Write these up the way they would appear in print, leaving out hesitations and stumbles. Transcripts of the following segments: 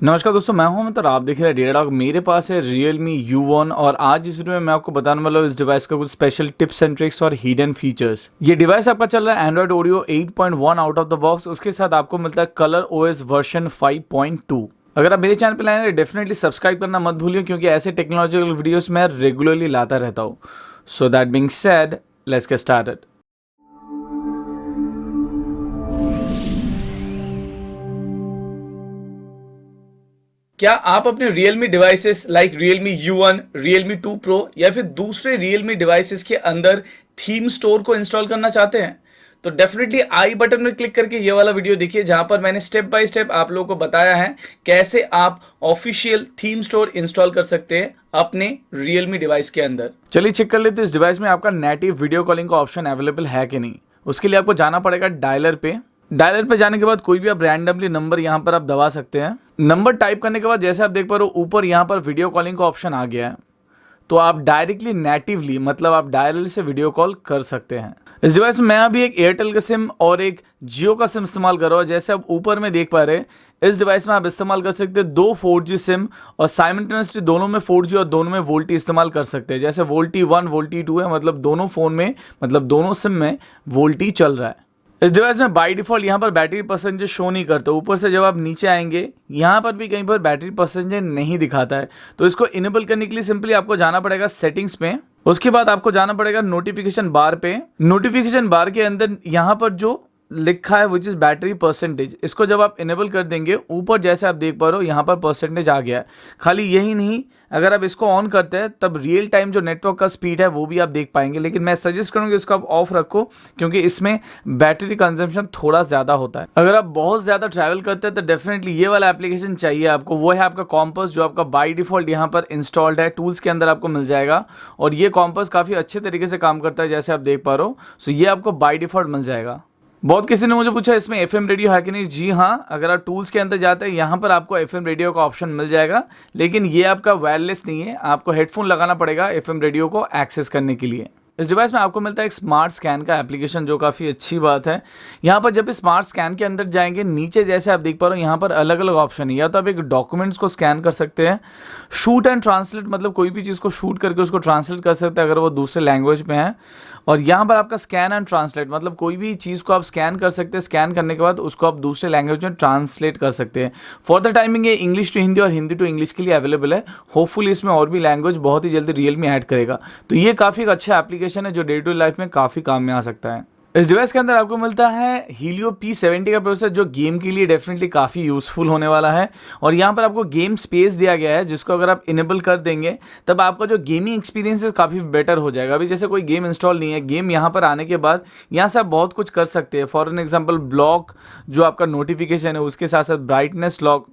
नमस्कार दोस्तों, मैं हूं अमित और आप देख रहे हैं डेटा डॉग। मेरे पास है Realme U1 और आज इस वीडियो में मैं आपको बताने वाला हूं इस डिवाइस का कुछ स्पेशल टिप्स एंड ट्रिक्स और हिडन फीचर्स। ये डिवाइस आपका चल रहा है Android audio 8.1 out of the box. उसके साथ आपको मिलता है कलर OS वर्जन 5.2। अगर आप मेरे चैनल पर लाए हैं डेफिनेटली सब्सक्राइब करना मत भूलिए, क्योंकि ऐसे टेक्नोलॉजिकल वीडियोस मैं रेगुलरली लाता रहता हूँ। So that being said, let's get started. क्या आप अपने Realme devices like Realme U1, Realme 2 Pro या फिर दूसरे Realme डिवाइसेस के अंदर थीम स्टोर को इंस्टॉल करना चाहते हैं? तो डेफिनेटली आई बटन में क्लिक करके ये वाला वीडियो देखिए, जहां पर मैंने स्टेप बाय स्टेप आप लोगों को बताया है कैसे आप ऑफिशियल थीम स्टोर इंस्टॉल कर सकते हैं अपने Realme डिवाइस के अंदर। चलिए चेक कर लेते हैं इस डिवाइस में आपका नेटिव वीडियो कॉलिंग का ऑप्शन अवेलेबल है कि नहीं। उसके लिए आपको जाना पड़ेगा डायलर पे। डायलर पे जाने के बाद कोई भी आप रैंडमली नंबर यहाँ पर आप दबा सकते हैं। नंबर टाइप करने के बाद जैसे आप देख पा रहे हो ऊपर यहाँ पर वीडियो कॉलिंग का ऑप्शन आ गया है, तो आप डायरेक्टली नेटिवली मतलब आप डायलर से वीडियो कॉल कर सकते हैं। इस डिवाइस में मैं अभी एक एयरटेल का सिम और एक जियो का सिम इस्तेमाल कर रहा हूँ। जैसे आप ऊपर में देख पा रहे हैं, इस डिवाइस में आप इस्तेमाल कर सकते हैं दो 4G सिम और साइमल्टेनियसली दोनों में 4G और दोनों में वोल्टी इस्तेमाल कर सकते हैं। जैसे वोल्टी 1 वोल्टी 2 है, मतलब दोनों फोन में मतलब दोनों सिम में वोल्टी चल रहा है। इस डिवाइस में बाय डिफॉल्ट यहाँ पर बैटरी परसेंटेज शो नहीं करता। ऊपर से जब आप नीचे आएंगे यहाँ पर भी कहीं पर बैटरी परसेंटेज नहीं दिखाता है। तो इसको इनेबल करने के लिए सिंपली आपको जाना पड़ेगा सेटिंग्स में। उसके बाद आपको जाना पड़ेगा नोटिफिकेशन बार पे। नोटिफिकेशन बार के अंदर यहाँ पर जो लिखा है विच इज बैटरी परसेंटेज, इसको जब आप इनेबल कर देंगे ऊपर जैसे आप देख पा रहे हो यहाँ पर परसेंटेज आ गया है। खाली यही नहीं, अगर आप इसको ऑन करते हैं तब रियल टाइम जो नेटवर्क का स्पीड है वो भी आप देख पाएंगे। लेकिन मैं सजेस्ट करूँगा इसको आप ऑफ रखो, क्योंकि इसमें बैटरी कंजम्पशन थोड़ा ज़्यादा होता है। अगर आप बहुत ज़्यादा ट्रैवल करते हैं तो डेफिनेटली ये वाला एप्लीकेशन चाहिए आपको। वो है आपका कॉम्पास, जो आपका बाई डिफॉल्ट यहाँ पर इंस्टॉल्ड है, टूल्स के अंदर आपको मिल जाएगा। और ये कॉम्पास काफ़ी अच्छे तरीके से काम करता है, जैसे आप देख पा रहे हो। सो ये आपको बाई डिफॉल्ट मिल जाएगा। बहुत किसी ने मुझे पूछा इसमें FM रेडियो है कि नहीं। जी हाँ, अगर आप टूल्स के अंदर जाते हैं यहाँ पर आपको FM रेडियो का ऑप्शन मिल जाएगा, लेकिन ये आपका वायरलेस नहीं है। आपको हेडफोन लगाना पड़ेगा FM रेडियो को एक्सेस करने के लिए। इस डिवाइस में आपको मिलता है एक स्मार्ट स्कैन का एप्लीकेशन, जो काफ़ी अच्छी बात है। यहाँ पर जब स्मार्ट स्कैन के अंदर जाएंगे नीचे जैसे आप देख पा रहे हो यहाँ पर अलग अलग ऑप्शन है। या तो आप एक डॉक्यूमेंट्स को स्कैन कर सकते हैं, शूट एंड ट्रांसलेट मतलब कोई भी चीज़ को शूट करके उसको ट्रांसलेट कर सकते हैं अगर वो दूसरे लैंग्वेज में है। और यहाँ पर आपका स्कैन एंड ट्रांसलेट मतलब कोई भी चीज़ को आप स्कैन कर सकते हैं, स्कैन करने के बाद उसको आप दूसरे लैंग्वेज में ट्रांसलेट कर सकते हैं। फॉर द टाइमिंग ये इंग्लिश टू हिंदी और हिंदी टू इंग्लिश के लिए अवेलेबल है। होपफुली इसमें और भी लैंग्वेज बहुत ही जल्दी Realme ऐड करेगा। तो ये काफ़ी एक अच्छा एप्लीकेशन है जो डे टू लाइफ में काफ़ी काम में आ सकता है। इस डिवाइस के अंदर आपको मिलता है Helio P70 का प्रोसेसर, जो गेम के लिए डेफिनेटली काफ़ी यूज़फुल होने वाला है। और यहाँ पर आपको गेम स्पेस दिया गया है, जिसको अगर आप इनेबल कर देंगे तब आपका जो गेमिंग एक्सपीरियंस है काफ़ी बेटर हो जाएगा। अभी जैसे कोई गेम इंस्टॉल नहीं है, गेम यहाँ पर आने के बाद यहाँ से आप बहुत कुछ कर सकते हैं। फॉर एन एग्जाम्पल ब्लॉक जो आपका नोटिफिकेशन है, उसके साथ साथ ब्राइटनेस लॉक,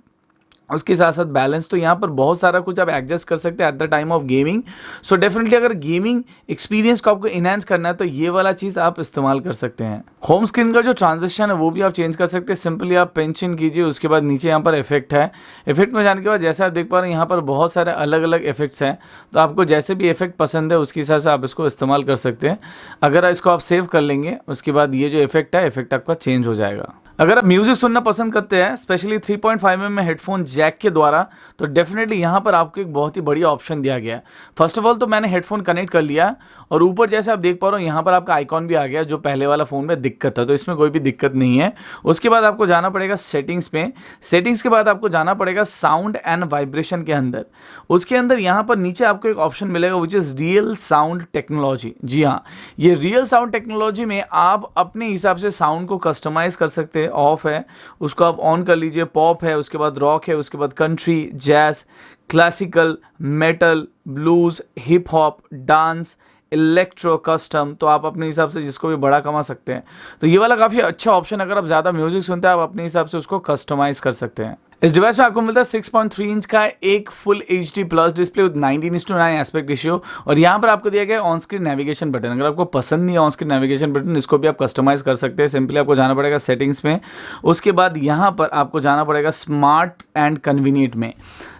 उसके साथ साथ बैलेंस, तो यहाँ पर बहुत सारा कुछ आप एडजस्ट कर सकते हैं at the time of gaming. So definitely अगर गेमिंग एक्सपीरियंस को आपको इनहेंस करना है तो ये वाला चीज़ आप इस्तेमाल कर सकते हैं। होम स्क्रीन का जो ट्रांजिशन है वो भी आप चेंज कर सकते हैं। सिंपली आप पिंच इन कीजिए, उसके बाद नीचे यहाँ पर इफेक्ट है। इफेक्ट में जाने के बाद जैसे आप देख पा रहे हैं यहाँ पर बहुत सारे अलग अलग इफेक्ट्स हैं। तो आपको जैसे भी इफेक्ट पसंद है उसके हिसाब से आप इसको इस्तेमाल कर सकते हैं। अगर इसको आप सेव कर लेंगे उसके बाद ये जो इफेक्ट है इफेक्ट आपका चेंज हो जाएगा। अगर आप म्यूजिक सुनना पसंद करते हैं स्पेशली 3.5mm में हेडफोन जैक के द्वारा, तो डेफिनेटली यहाँ पर आपको एक बहुत ही बढ़िया ऑप्शन दिया गया है। फर्स्ट ऑफ ऑल तो मैंने हेडफोन कनेक्ट कर लिया और ऊपर जैसे आप देख पा रहे हो यहाँ पर आपका आइकॉन भी आ गया, जो पहले वाला फ़ोन में दिक्कत था। तो इसमें कोई भी दिक्कत नहीं है। उसके बाद आपको जाना पड़ेगा सेटिंग्स में। सेटिंग्स के बाद आपको जाना पड़ेगा साउंड एंड वाइब्रेशन के अंदर। उसके अंदर यहाँ पर नीचे आपको एक ऑप्शन मिलेगा which is real sound technology. जी हाँ, ये रियल साउंड टेक्नोलॉजी में आप अपने हिसाब से साउंड को कस्टमाइज़ कर सकते हैं। ऑफ है उसको आप ऑन कर लीजिए। पॉप है, उसके बाद रॉक है, उसके बाद country, jazz, classical, metal, blues, hip hop, dance, electro, custom, तो आप अपने हिसाब से जिसको भी बड़ा कमा सकते हैं। तो ये वाला काफ़ी अच्छा ऑप्शन, अगर आप ज़्यादा म्यूजिक सुनते हैं आप अपने हिसाब से उसको कस्टमाइज़ कर सकते हैं। इस डिवाइस में आपको मिलता है 6.3 इंच का एक full HD plus display with 19:9 aspect ratio. और यहाँ पर आपको दिया गया है ऑन स्क्रीन नेविगेशन बटन। अगर आपको पसंद नहीं है ऑन स्क्रीन नेविगेशन बटन, इसको भी आप कस्टमाइज कर सकते हैं। सिंपली आपको जाना पड़ेगा सेटिंग्स में। उसके बाद यहाँ पर आपको जाना पड़ेगा स्मार्ट एंड कन्वीनियंट में।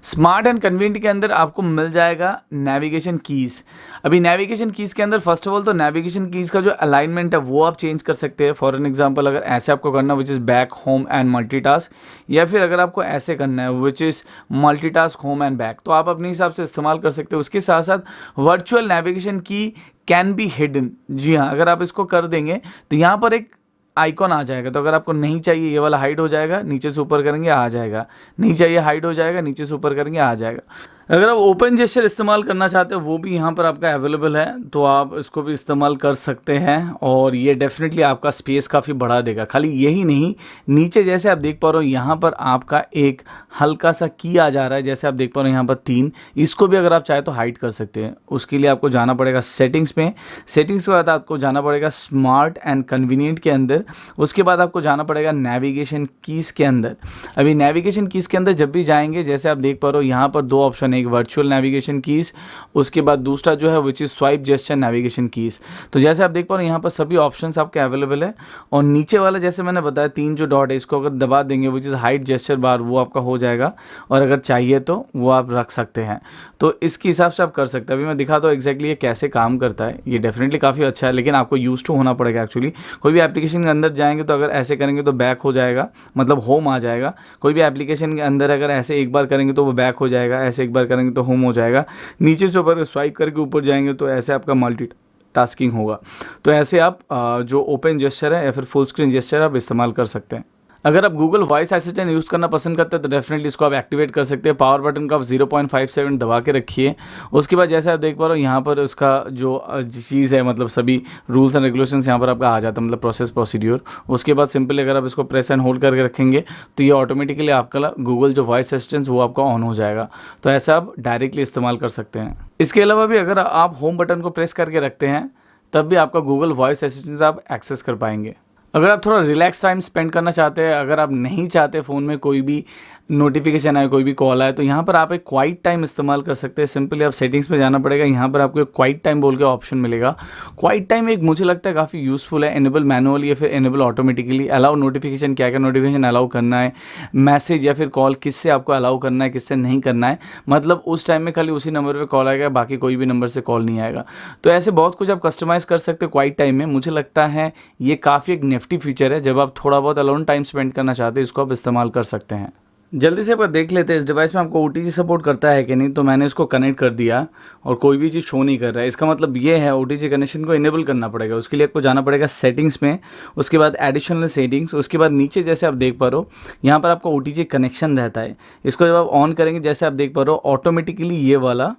स्मार्ट एंड कन्वीनियंट के अंदर आपको मिल जाएगा नेविगेशन कीज़। अभी नेविगेशन कीज़ के अंदर फर्स्ट ऑफ ऑल तो नेविगेशन कीज़ का जो अलाइनमेंट है वो आप चेंज कर सकते हैं। फॉर एन एग्जांपल अगर ऐसे आपको करना which is back, home and multitask, या फिर अगर आपको ऐसे करना है, which is multitask home and back, तो आप अपने हिसाब से इस्तेमाल कर सकते हो। उसके साथ साथ वर्चुअल नेविगेशन की कैन बी हिडन। जी हाँ, अगर आप इसको कर देंगे तो यहाँ पर एक आइकॉन आ जाएगा, तो अगर आपको नहीं चाहिए ये वाला हाइड हो जाएगा, नीचे से ऊपर करेंगे आ जाएगा, नहीं चाहिए हाइड हो जाएगा, नीचे से ऊपर करेंगे आ जाएगा। अगर आप ओपन जेस्चर इस्तेमाल करना चाहते हो वो भी यहाँ पर आपका अवेलेबल है, तो आप इसको भी इस्तेमाल कर सकते हैं और ये डेफिनेटली आपका स्पेस काफ़ी बढ़ा देगा। खाली यही नहीं, नीचे जैसे आप देख पा रहे हो यहाँ पर आपका एक हल्का सा की आ जा रहा है, जैसे आप देख पा रहे हो यहाँ पर 3, इसको भी अगर आप चाहे तो हाइड कर सकते हैं। उसके लिए आपको जाना पड़ेगा सेटिंग्स में, सेटिंग्स के बाद आपको जाना पड़ेगा स्मार्ट एंड कन्वीनियंट के अंदर, उसके बाद आपको जाना पड़ेगा नेविगेशन कीज़ के अंदर। अभी नेविगेशन कीज़ के अंदर जब भी जाएंगे, जैसे आप देख पा रहे हो यहाँ पर 2 ऑप्शन, एक वर्चुअल नेविगेशन कीज़, उसके बाद दूसरा जो है which is swipe gesture navigation keys. तो जैसे आप देख पा रहे हो यहाँ पर सभी ऑप्शंस आपके अवेलेबल है, और नीचे वाला जैसे मैंने बताया 3 जो डॉट है इसको अगर दबा देंगे विच इज़ हाइड जेस्चर बार, वो आपका हो जाएगा, और अगर चाहिए तो वो आप रख सकते हैं। तो इसके हिसाब से आप कर सकते हैं। अभी मैं दिखाता हूँ एग्जैक्टली ये कैसे काम करता है। ये डेफिनेटली काफ़ी अच्छा है, लेकिन आपको यूज टू होना पड़ेगा एक्चुअली। कोई भी एप्लीकेशन के अंदर जाएंगे तो अगर ऐसे करेंगे तो बैक हो जाएगा, मतलब होम आ जाएगा। कोई भी एप्लीकेशन के अंदर अगर ऐसे एक बार करेंगे तो वो बैक हो जाएगा, ऐसे एक बार करेंगे तो होम हो जाएगा, नीचे से ऊपर स्वाइप करके ऊपर जाएंगे तो ऐसे आपका मल्टी टास्किंग होगा। तो ऐसे आप जो ओपन जेस्चर है या फिर फुल स्क्रीन जेस्चर आप इस्तेमाल कर सकते हैं। अगर आप गूगल वॉइस असिस्टेंट यूज़ करना पसंद करते हैं तो डेफिनेटली इसको आप एक्टिवेट कर सकते हैं। पावर बटन को आप 0.57 दबा के रखिए। उसके बाद जैसे आप देख पा रहे हो यहाँ पर उसका जो चीज़ है, मतलब सभी रूल्स एंड रेगुलेशंस यहाँ पर आपका आ जाता है, मतलब प्रोसेस प्रोसीड्यूर। उसके बाद सिंपली अगर आप इसको प्रेस एंड होल्ड करके रखेंगे तो ये ऑटोमेटिकली आपका गूगल जो वॉइस असिस्टेंट वो आपका ऑन हो जाएगा। तो ऐसा आप डायरेक्टली इस्तेमाल कर सकते हैं। इसके अलावा भी अगर आप होम बटन को प्रेस करके रखते हैं तब भी आपका गूगल वॉइस असिस्टेंट आप एक्सेस कर पाएंगे। अगर आप थोड़ा रिलैक्स टाइम स्पेंड करना चाहते हैं, अगर आप नहीं चाहते फ़ोन में कोई भी नोटिफिकेशन आए, कोई भी कॉल आए, तो यहाँ पर आप एक क्वाइट टाइम इस्तेमाल कर सकते हैं। सिंपली आप सेटिंग्स में जाना पड़ेगा, यहाँ पर आपको एक क्वाइट टाइम बोल के ऑप्शन मिलेगा। क्वाइट टाइम एक मुझे लगता है काफ़ी यूज़फुल है। इनेबल मैनुअली या फिर इनेबल ऑटोमेटिकली, अलाउ नोटिफिकेशन, क्या क्या नोटिफिकेशन अलाउ करना है, मैसेज या फिर कॉल किससे आपको अलाउ करना है, किससे नहीं करना है, मतलब उस टाइम में खाली उसी नंबर पर कॉल आएगा, बाकी कोई भी नंबर से कॉल नहीं आएगा। तो ऐसे बहुत कुछ आप कस्टमाइज़ कर सकते हो क्वाइट टाइम में। मुझे लगता है ये काफ़ी एक निफ्टी फीचर है। जब आप थोड़ा बहुत अलोन टाइम स्पेंड करना चाहते हैं इसको आप इस्तेमाल कर सकते हैं। जल्दी से आप देख लेते हैं इस डिवाइस में आपको OTG सपोर्ट करता है कि नहीं। तो मैंने इसको कनेक्ट कर दिया और कोई भी चीज़ शो नहीं कर रहा है। इसका मतलब ये है OTG कनेक्शन को इनेबल करना पड़ेगा। उसके लिए आपको जाना पड़ेगा सेटिंग्स में, उसके बाद एडिशनल सेटिंग्स, उसके बाद नीचे जैसे आप देख पा रहे हो यहाँ पर आपका OTG कनेक्शन रहता है। इसको जब आप ऑन करेंगे, जैसे आप देख पा रहे हो ऑटोमेटिकली ये वाला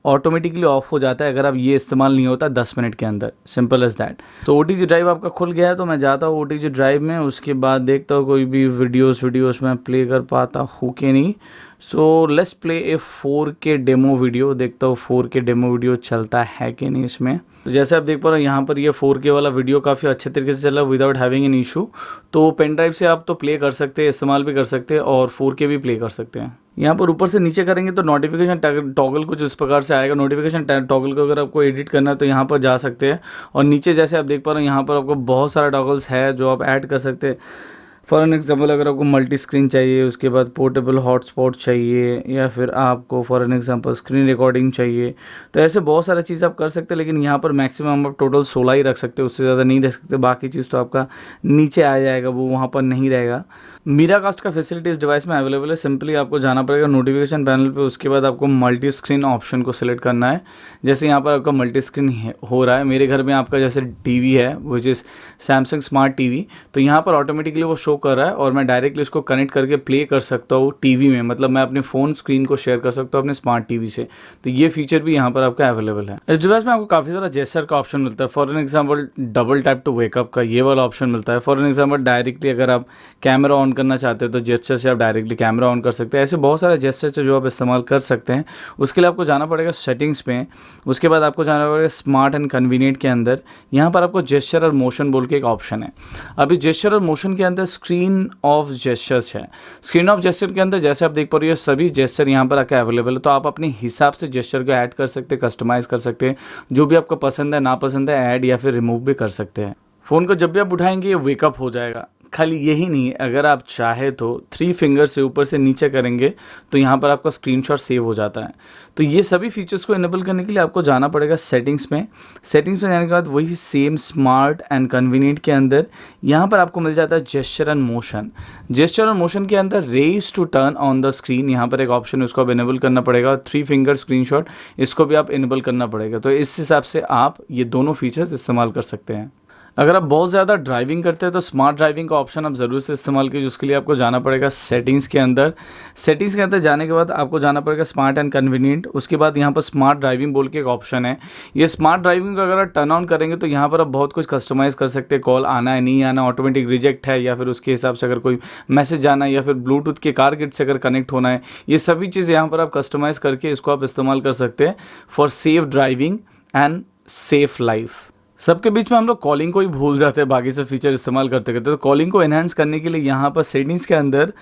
ऑटोमेटिकली ऑफ हो जाता है अगर आप ये इस्तेमाल नहीं होता 10 मिनट के अंदर। Simple as that. तो OTG ड्राइव आपका खुल गया है, तो मैं जाता हूँ OTG ड्राइव में। उसके बाद देखता हूँ कोई भी वीडियोस मैं प्ले कर पाता हूँ कि नहीं। So let's play A 4K demo video. देखता हूँ 4K डेमो वीडियो चलता है कि नहीं इसमें। तो जैसे आप देख पा रहे हो यहाँ पर ये 4K वाला वीडियो काफ़ी अच्छे तरीके से चल रहा है विदाउट हैविंग एन इशू। तो पेन ड्राइव से आप तो प्ले कर सकते हैं, इस्तेमाल भी कर सकते हैं और 4K भी प्ले कर सकते हैं। यहाँ पर ऊपर से नीचे करेंगे तो नोटिफिकेशन टॉगल कुछ इस प्रकार से आएगा। नोटिफिकेशन टॉगल को अगर आपको एडिट करना है तो यहाँ पर जा सकते हैं। और नीचे जैसे आप देख पा रहे हो यहाँ पर आपको बहुत सारा टॉगल्स है जो आप ऐड कर सकते हैं। फॉर एन एग्जाम्पल अगर आपको मल्टी स्क्रीन चाहिए, उसके बाद पोर्टेबल हॉटस्पॉट चाहिए, या फिर आपको for an example screen recording चाहिए, तो ऐसे बहुत सारा चीज़ आप कर सकते हैं। लेकिन यहाँ पर मैक्सिमम आप टोटल 16 ही रख सकते हैं, उससे ज़्यादा नहीं रख सकते। बाकी चीज़ तो आपका नीचे आ जाएगा, वो वहाँ पर नहीं रहेगा। मीराकास्ट का फैसिलिटी इस डिवाइस में अवेलेबल है। सिंपली आपको जाना पड़ेगा नोटिफिकेशन पैनल पे, उसके बाद आपको मल्टी स्क्रीन ऑप्शन को सिलेक्ट करना है। जैसे यहाँ पर आपका मल्टी स्क्रीन हो रहा है, मेरे घर में आपका जैसे टीवी है which is Samsung smart TV, तो यहाँ पर ऑटोमेटिकली वो शो कर रहा है और मैं डायरेक्टली उसको कनेक्ट करके प्ले कर सकता हूँ टीवी में। मतलब मैं अपने फ़ोन स्क्रीन को शेयर कर सकता हूँ अपने स्मार्ट टीवी से। तो ये फीचर भी यहाँ पर आपका अवेलेबल है। इस डिवाइस में आपको काफ़ी सारा जेस्चर का ऑप्शन मिलता है। For an example double tap to wake up का ये वाला ऑप्शन मिलता है। फॉर एन एग्जाम्पल डायरेक्टली अगर आप कैमरा ऑन करना चाहते हैं तो जेस्चर से आप डायरेक्टली कैमरा ऑन कर सकते हैं। ऐसे बहुत सारे जेस्चर जो आप इस्तेमाल कर सकते हैं। उसके लिए आपको जाना पड़ेगा सेटिंग्स में, उसके बाद आपको जाना पड़ेगा स्मार्ट एंड कन्वीनियंट के अंदर। यहाँ पर आपको जेस्चर और मोशन बोल के एक ऑप्शन है। अभी जेस्चर और मोशन के अंदर स्क्रीन ऑफ जेस्चर्स है। स्क्रीन ऑफ जेस्चर के अंदर जैसे आप देख पा रहे हो सभी जेस्चर यहाँ पर आकर अवेलेबल है। तो आप अपने हिसाब से जेस्चर को ऐड कर सकते हैं, कस्टमाइज़ कर सकते हैं। जो भी आपको पसंद है, नापसंद है, ऐड या फिर रिमूव भी कर सकते हैं। फ़ोन को जब भी आप उठाएंगे ये वेकअप हो जाएगा। खाली यही नहीं, अगर आप चाहे तो 3 फिंगर से ऊपर से नीचे करेंगे तो यहाँ पर आपका स्क्रीनशॉट सेव हो जाता है। तो ये सभी फीचर्स को इनेबल करने के लिए आपको जाना पड़ेगा सेटिंग्स में। सेटिंग्स में जाने के बाद वही सेम स्मार्ट एंड कन्वीनियंट के अंदर यहाँ पर आपको मिल जाता है जेस्चर एंड मोशन। जेस्चर और मोशन के अंदर raise to turn on the screen, यहाँ पर एक ऑप्शन है, उसको आप इनेबल करना पड़ेगा। 3 फिंगर स्क्रीनशॉट, इसको भी आप इनेबल करना पड़ेगा। तो इस हिसाब से आप ये दोनों फीचर्स इस्तेमाल कर सकते हैं। अगर आप बहुत ज़्यादा ड्राइविंग करते हैं तो स्मार्ट ड्राइविंग का ऑप्शन आप ज़रूर से इस्तेमाल कीजिए। उसके लिए आपको जाना पड़ेगा सेटिंग्स के अंदर। सेटिंग्स के अंदर जाने के बाद आपको जाना पड़ेगा स्मार्ट एंड कन्वीनियंट। उसके बाद यहाँ पर स्मार्ट ड्राइविंग बोल के एक ऑप्शन है। ये स्मार्ट ड्राइविंग को अगर आप टर्न ऑन करेंगे तो यहाँ पर आप बहुत कुछ कस्टमाइज़ कर सकते हैं। कॉल आना है, नहीं आना, ऑटोमेटिक रिजेक्ट है, या फिर उसके हिसाब से अगर कोई मैसेज जाना है, या फिर ब्लूटूथ के कार किट से अगर कनेक्ट होना है, ये सभी चीज़ यहाँ पर आप कस्टमाइज़ करके इसको आप इस्तेमाल कर सकते हैं for safe driving and safe life. सबके बीच में हम लोग कॉलिंग को ही भूल जाते हैं बाकी से फीचर इस्तेमाल करते करते। तो कॉलिंग को एनहांस करने के लिए यहाँ पर सेटिंग्स के अंदर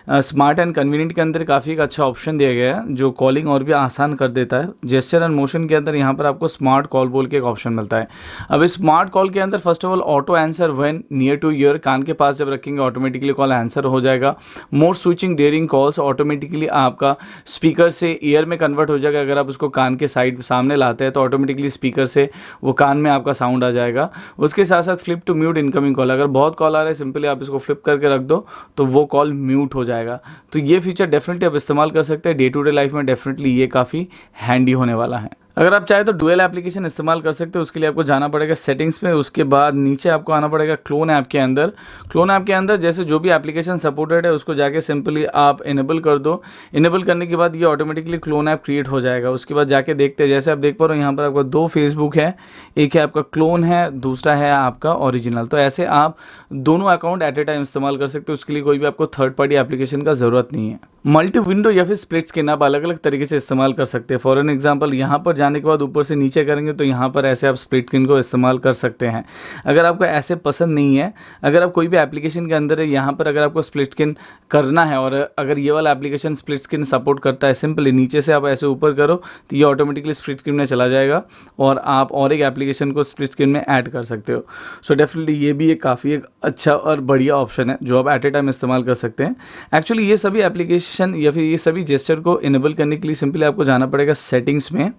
स्मार्ट एंड कन्वीनियंट के अंदर काफ़ी एक अच्छा ऑप्शन दिया गया है जो कॉलिंग और भी आसान कर देता है। जेस्चर एंड मोशन के अंदर यहाँ पर आपको स्मार्ट कॉल बोल के एक ऑप्शन मिलता है। अब इस स्मार्ट कॉल के अंदर first of all auto answer when near to ear, कान के पास जब रखेंगे ऑटोमेटिकली कॉल आंसर हो जाएगा। More switching during calls, automatically आपका स्पीकर से ईयर में कन्वर्ट हो जाएगा। अगर आप उसको कान के साइड सामने लाते हैं तो ऑटोमेटिकली स्पीकर से वो कान में आपका साउंड आ जाएगा। उसके साथ साथ flip to mute incoming call, अगर बहुत कॉल आ रहा है सिंपली आप इसको फ्लिप करके रख दो तो वो कॉल म्यूट हो जाएगा। तो ये फीचर डेफिनेटली आप इस्तेमाल कर सकते हैं। डे टू डे लाइफ में डेफिनेटली ये काफ़ी हैंडी होने वाला है। अगर आप चाहे तो डुअल एप्लीकेशन इस्तेमाल कर सकते हो। उसके लिए आपको जाना पड़ेगा सेटिंग्स में। उसके बाद नीचे आपको आना पड़ेगा क्लोन ऐप के अंदर। क्लोन ऐप के अंदर जैसे जो भी एप्लीकेशन सपोर्टेड है उसको जाके सिंपली आप इनेबल कर दो। इनेबल करने के बाद ये ऑटोमेटिकली क्लोन ऐप क्रिएट हो जाएगा। उसके बाद जाके देखते हैं, जैसे आप देख पा रहे हो यहाँ पर आपका 2 फेसबुक है, एक है आपका क्लोन है, दूसरा है आपका ओरिजिनल। तो ऐसे आप दोनों अकाउंट एट ए टाइम इस्तेमाल कर सकते हो। उसके लिए कोई भी आपको थर्ड पार्टी एप्लीकेशन का ज़रूरत नहीं है। मल्टी विंडो या फिर स्प्लिट स्क्रीन आप अलग अलग तरीके से इस्तेमाल कर सकते हैं। फॉर एन एग्जांपल, यहाँ पर जाने के बाद ऊपर से नीचे करेंगे तो यहाँ पर ऐसे आप स्प्लिट स्क्रीन को इस्तेमाल कर सकते हैं। अगर आपको ऐसे पसंद नहीं है, अगर आप कोई भी एप्लीकेशन के अंदर है, यहाँ पर अगर आपको स्प्लिट स्क्रीन करना है और अगर ये वाला एप्लीकेशन स्प्लिट स्क्रीन सपोर्ट करता है, सिंपली नीचे से आप ऐसे ऊपर करो तो ये ऑटोमेटिकली स्प्लिट स्क्रीन में चला जाएगा और आप और एक एप्लीकेशन को स्प्लिट स्क्रीन में ऐड कर सकते हो। सो डेफिनेटली ये भी एक काफ़ी एक अच्छा और बढ़िया ऑप्शन है जो आप एट ए टाइम इस्तेमाल कर सकते हैं। एक्चुअली ये सभी एप्लीकेशन या फिर ये सभी जेस्चर को इनेबल करने के लिए सिंपली आपको जाना पड़ेगा सेटिंग्स में।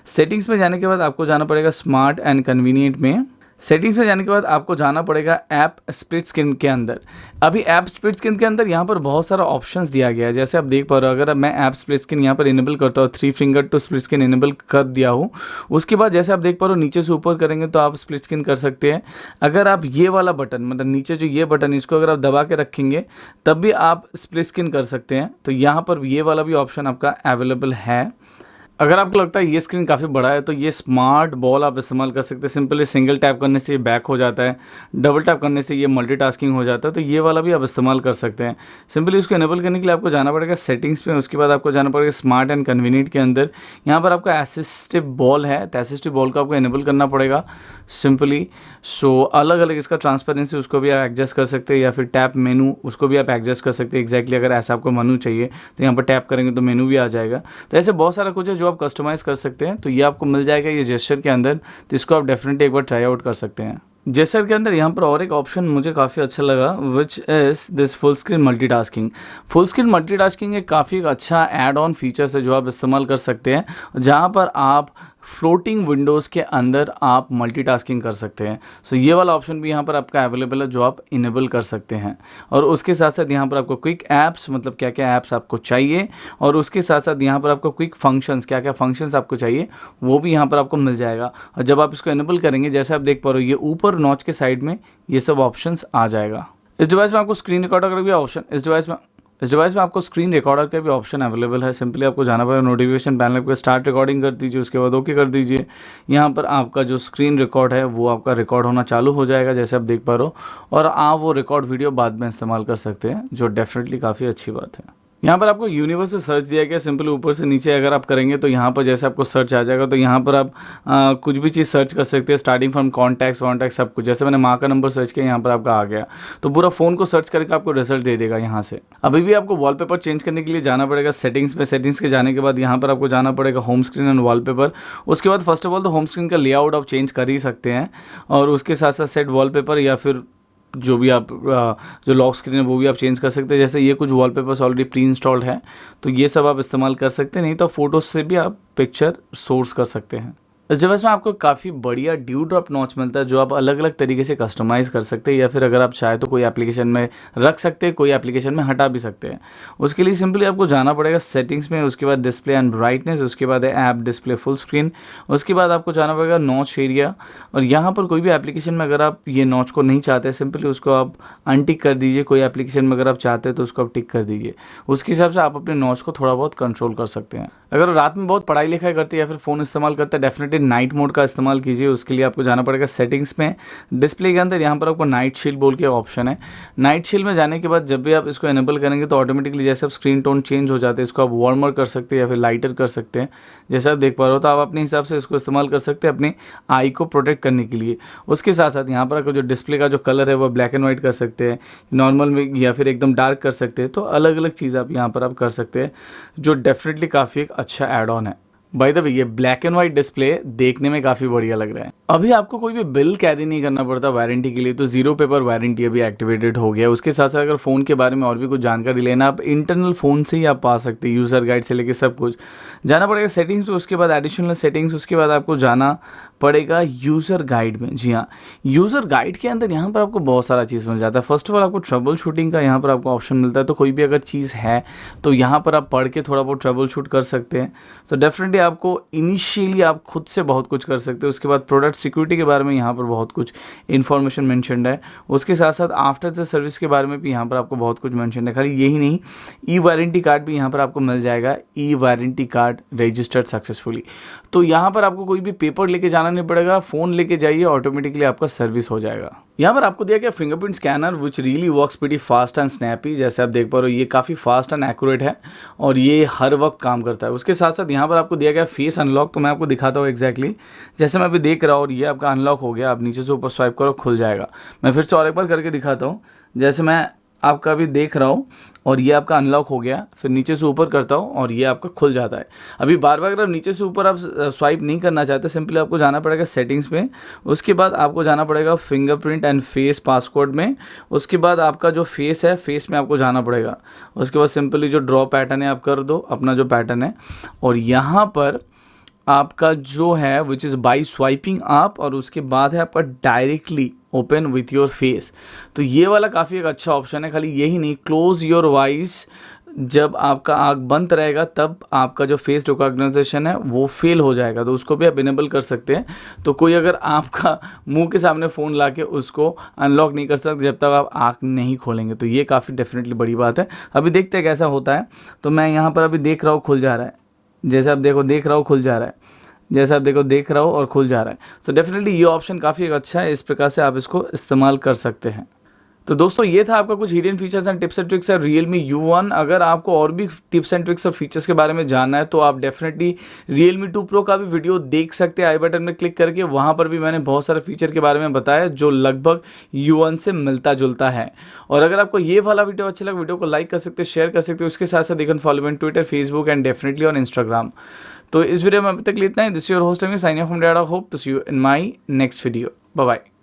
सेटिंग्स में जाने के बाद आपको जाना पड़ेगा स्मार्ट एंड कन्वीनियंट में। सेटिंग्स में जाने के बाद आपको जाना पड़ेगा ऐप स्प्लिट स्क्रीन के अंदर। अभी ऐप स्प्लिट स्क्रीन के अंदर यहाँ पर बहुत सारा ऑप्शंस दिया गया है। जैसे आप देख पा रहे हो, अगर मैं ऐप स्प्लिट स्क्रीन यहाँ पर इनेबल करता हूँ, 3 finger to split screen enable कर दिया हूँ। उसके बाद जैसे आप देख पा रहे हो नीचे से ऊपर करेंगे तो आप स्प्लिट स्क्रीन कर सकते हैं। अगर आप ये वाला बटन, मतलब नीचे जो ये बटन, इसको अगर आप दबा के रखेंगे तब भी आप स्प्लिट स्क्रीन कर सकते हैं। तो यहाँ पर ये वाला भी ऑप्शन आपका अवेलेबल है। अगर आपको लगता है ये स्क्रीन काफ़ी बड़ा है तो ये स्मार्ट बॉल आप इस्तेमाल कर सकते हैं। सिंपली सिंगल टैप करने से ये बैक हो जाता है, डबल टैप करने से ये मल्टीटास्किंग हो जाता है। तो ये वाला भी आप इस्तेमाल कर सकते हैं। सिंपली इसको इनेबल करने के लिए आपको जाना पड़ेगा सेटिंग्स में। उसके बाद आपको जाना पड़ेगा स्मार्ट एंड कन्वीनियंट के अंदर। यहाँ पर आपका असिस्टिव बॉल है, तो असिस्टिव बॉल को आपको इनेबल करना पड़ेगा सिंपली। सो अलग अलग इसका ट्रांसपेरेंसी उसको भी आप एडजस्ट कर सकते हैं, या फिर टैप मेनू उसको भी आप एडजस्ट कर सकते हैं। एग्जैक्टली अगर ऐसा आपको मेनू चाहिए तो यहाँ पर टैप करेंगे तो मेनू भी आ जाएगा। तो ऐसे बहुत सारा कुछ है जो आप कस्टमाइज़ कर सकते हैं। तो ये आपको मिल जाएगा ये जेस्चर के अंदर। तो इसको आप डेफिनेटली एक बार ट्राई आउट कर सकते हैं। जेस्चर के अंदर यहाँ पर और एक ऑप्शन मुझे काफ़ी अच्छा लगा, which is this full screen multitasking. Full screen multitasking एक काफ़ी अच्छा ऐड ऑन फीचर्स है जो आप इस्तेमाल कर सकते हैं, जहाँ पर आप फ्लोटिंग विंडोज़ के अंदर आप मल्टीटास्किंग कर सकते हैं। सो ये वाला ऑप्शन भी यहाँ पर आपका अवेलेबल है जो आप इनेबल कर सकते हैं। और उसके साथ साथ यहाँ पर आपको क्विक ऐप्स, मतलब क्या क्या ऐप्स आपको चाहिए, और उसके साथ साथ यहाँ पर आपको क्विक फंक्शंस, क्या क्या फंक्शंस आपको चाहिए वो भी यहाँ पर आपको मिल जाएगा। और जब आप इसको इनेबल करेंगे, जैसे आप देख पा रहे हो, ये ऊपर नॉच के साइड में ये सब ऑप्शंस आ जाएगा। इस डिवाइस में आपको स्क्रीन रिकॉर्डर का भी ऑप्शन, इस डिवाइस में आपको स्क्रीन रिकॉर्डर का भी ऑप्शन अवेलेबल है। सिंपली आपको जाना पड़ेगा नोटिफिकेशन पैनल पे, स्टार्ट रिकॉर्डिंग कर दीजिए, उसके बाद ओके कर दीजिए। यहाँ पर आपका जो स्क्रीन रिकॉर्ड है वो आपका रिकॉर्ड होना चालू हो जाएगा, जैसे आप देख पा रहे हो, और आप वो रिकॉर्ड वीडियो बाद में इस्तेमाल कर सकते हैं, जो डेफिनेटली काफ़ी अच्छी बात है। यहाँ पर आपको यूनिवर्सल सर्च दिया गया। सिंपली ऊपर से नीचे अगर आप करेंगे तो यहाँ पर जैसे आपको सर्च आ जाएगा, तो यहाँ पर आप कुछ भी चीज़ सर्च कर सकते हैं, स्टार्टिंग फ्रॉम कॉन्टैक्ट्स सब कुछ। जैसे मैंने माँ का नंबर सर्च किया, यहाँ पर आपका आ गया, तो पूरा फ़ोन को सर्च करके आपको रिजल्ट दे देगा यहाँ से। अभी भी आपको वॉलपेपर चेंज करने के लिए जाना पड़ेगा सेटिंग्स में। सेटिंग्स के जाने के बाद यहाँ पर आपको जाना पड़ेगा होम स्क्रीन एंड वॉलपेपर। उसके बाद फर्स्ट ऑफ ऑल तो होम स्क्रीन का लेआउट आप चेंज कर ही सकते हैं, और उसके साथ साथ सेट वॉलपेपर या फिर जो भी आप जो लॉक स्क्रीन है वो भी आप चेंज कर सकते हैं। जैसे ये कुछ वॉलपेपर्स ऑलरेडी प्री इंस्टॉल्ड है, तो ये सब आप इस्तेमाल कर सकते हैं, नहीं तो फ़ोटोज़ से भी आप पिक्चर सोर्स कर सकते हैं। इस डिवाइस में आपको काफ़ी बढ़िया ड्यू ड्रॉप नॉच मिलता है, जो आप अलग अलग तरीके से कस्टमाइज़ कर सकते हैं, या फिर अगर आप चाहे तो कोई एप्लीकेशन में रख सकते हैं, कोई एप्लीकेशन में हटा भी सकते हैं। उसके लिए सिंपली आपको जाना पड़ेगा सेटिंग्स में, उसके बाद डिस्प्ले एंड ब्राइटनेस, उसके बाद है ऐप डिस्प्ले फुल स्क्रीन, उसके बाद आपको जाना पड़ेगा नॉच एरिया, और यहाँ पर कोई भी एप्लीकेशन में अगर आप ये नॉच को नहीं चाहते, सिंपली उसको आप अनटिक कर दीजिए। कोई एप्लीकेशन में अगर आप चाहते हैं तो उसको आप टिक कर दीजिए। उसके हिसाब से आप अपने नॉच को थोड़ा बहुत कंट्रोल कर सकते हैं। अगर रात में बहुत पढ़ाई लिखाई करते हैं या फिर फ़ोन इस्तेमाल करते हैं, डेफिनेटली नाइट मोड का इस्तेमाल कीजिए। उसके लिए आपको जाना पड़ेगा सेटिंग्स में, डिस्प्ले के अंदर यहाँ पर आपको नाइट शील्ड बोल के ऑप्शन है। नाइट शील्ड में जाने के बाद जब भी आप इसको एनेबल करेंगे तो ऑटोमेटिकली जैसे आप स्क्रीन टोन चेंज हो जाते हैं, इसको आप वार्मर कर सकते हैं या फिर लाइटर कर सकते हैं। जैसे आप देख पा रहे हो, तो आप अपने हिसाब से इसको इस्तेमाल कर सकते हैं अपने आई को प्रोटेक्ट करने के लिए। उसके साथ साथ यहाँ पर आपको जो डिस्प्ले का जो कलर है वो ब्लैक एंड वाइट कर सकते हैं, नॉर्मल में या फिर एकदम डार्क कर सकते हैं। तो अलग अलग चीज़ आप यहाँ पर आप कर सकते हैं, जो डेफिनेटली काफ़ी एक अच्छा एड ऑन है। बाय द वे, ये ब्लैक एंड व्हाइट डिस्प्ले देखने में काफ़ी बढ़िया लग रहा है। अभी आपको कोई भी बिल कैरी नहीं करना पड़ता वारंटी के लिए, तो 0 पेपर वारंटी अभी एक्टिवेटेड हो गया। उसके साथ साथ अगर फ़ोन के बारे में और भी कुछ जानकारी लेना, आप इंटरनल फ़ोन से ही आप पा सकते हैं। यूज़र गाइड से लेकर सब कुछ जाना पड़ेगा सेटिंग्स पे, उसके बाद एडिशनल सेटिंग्स, उसके बाद आपको जाना पड़ेगा यूज़र गाइड में। जी हाँ, यूज़र गाइड के अंदर यहाँ पर आपको बहुत सारा चीज़ मिल जाता है। फर्स्ट ऑफ ऑल आपको ट्रबल शूटिंग का यहाँ पर आपको ऑप्शन मिलता है, तो कोई भी अगर चीज़ है तो यहाँ पर आप पढ़ के थोड़ा बहुत ट्रबल शूट कर सकते हैं। तो डेफिनेटली आपको इनिशियली आप खुद से बहुत कुछ कर सकते हैं। उसके बाद प्रोडक्ट सिक्योरिटी के बारे में यहाँ पर बहुत कुछ इन्फॉर्मेशन मैंशनड है। उसके साथ साथ आफ्टर द सर्विस के बारे में भी यहाँ पर आपको बहुत कुछ मैंशन है। खाली यही नहीं, ई वारंटी कार्ड भी यहाँ पर आपको मिल जाएगा, ई वारंटी कार्ड रजिस्टर्ड सक्सेसफुली। तो यहाँ पर आपको कोई भी पेपर लेके जाना नहीं पड़ेगा, फ़ोन लेके जाइए, ऑटोमेटिकली आपका सर्विस हो जाएगा। यहाँ पर आपको दिया गया fingerprint scanner which really works pretty fast and snappy. जैसे आप देख पा रहे हो, ये काफ़ी फास्ट एंड एक्यूरेट है और ये हर वक्त काम करता है। उसके साथ साथ यहाँ पर आपको दिया गया फेस अनलॉक, तो मैं आपको दिखाता हूँ एग्जैक्टली। जैसे मैं अभी देख रहा हूँ और ये आपका अनलॉक हो गया, आप नीचे से ऊपर स्वाइप करो, खुल जाएगा। मैं फिर से और एक बार करके दिखाता हूँ। जैसे मैं आपका अभी देख रहा हूँ और ये आपका अनलॉक हो गया, फिर नीचे से ऊपर करता हूँ और ये आपका खुल जाता है। अभी बार बार अगर नीचे से ऊपर आप स्वाइप नहीं करना चाहते, सिंपली आपको जाना पड़ेगा सेटिंग्स में, उसके बाद आपको जाना पड़ेगा फिंगरप्रिंट एंड फेस पासकोड में। उसके बाद आपका जो फेस है, फेस में आपको जाना पड़ेगा। उसके बाद सिंपली जो ड्रॉ पैटर्न है आप कर दो अपना जो पैटर्न है, और यहाँ पर आपका जो है which is by swiping up, और उसके बाद है आपका directly open with your face. तो ये वाला काफ़ी एक अच्छा ऑप्शन है। खाली यही नहीं, क्लोज योर वॉइस, जब आपका आँख बंद रहेगा तब आपका जो फेस रिकॉग्नाइजेशन है वो फेल हो जाएगा, तो उसको भी आप इनेबल कर सकते हैं। तो कोई अगर आपका मुंह के सामने फ़ोन ला के उसको अनलॉक नहीं कर सकता जब तक आप आँख नहीं खोलेंगे, तो ये काफ़ी डेफिनेटली बड़ी बात है। अभी देखते हैं कैसा होता है। तो मैं यहाँ पर अभी देख रहा हूँ, खुल जा रहा है। जैसे आप देखो, देख रहा हूँ, खुल जा रहा है। जैसे आप देखो, देख रहा हो और खुल जा रहा है। तो डेफिनेटली ये ऑप्शन काफ़ी अच्छा है, इस प्रकार से आप इसको इस्तेमाल कर सकते हैं। तो दोस्तों, ये था आपका कुछ hidden features and tips and tricks है Realme U1। अगर आपको और भी टिप्स एंड ट्रिक्स और फीचर्स के बारे में जानना है तो आप डेफिनेटली Realme 2 Pro का भी वीडियो देख सकते हैं आई बटन में क्लिक करके। वहाँ पर भी मैंने बहुत सारे फीचर के बारे में बताया जो लगभग U1 से मिलता जुलता है। और अगर आपको ये वाला वीडियो अच्छा लगा, वीडियो को लाइक कर सकते हैं, शेयर कर सकते हैं। उसके साथ साथ you can follow me on Twitter, Facebook and definitely on Instagram. तो इस वीडियो में अभी तक इतना ही। This your host sign off from data. Hope to see you in my next video. Bye bye.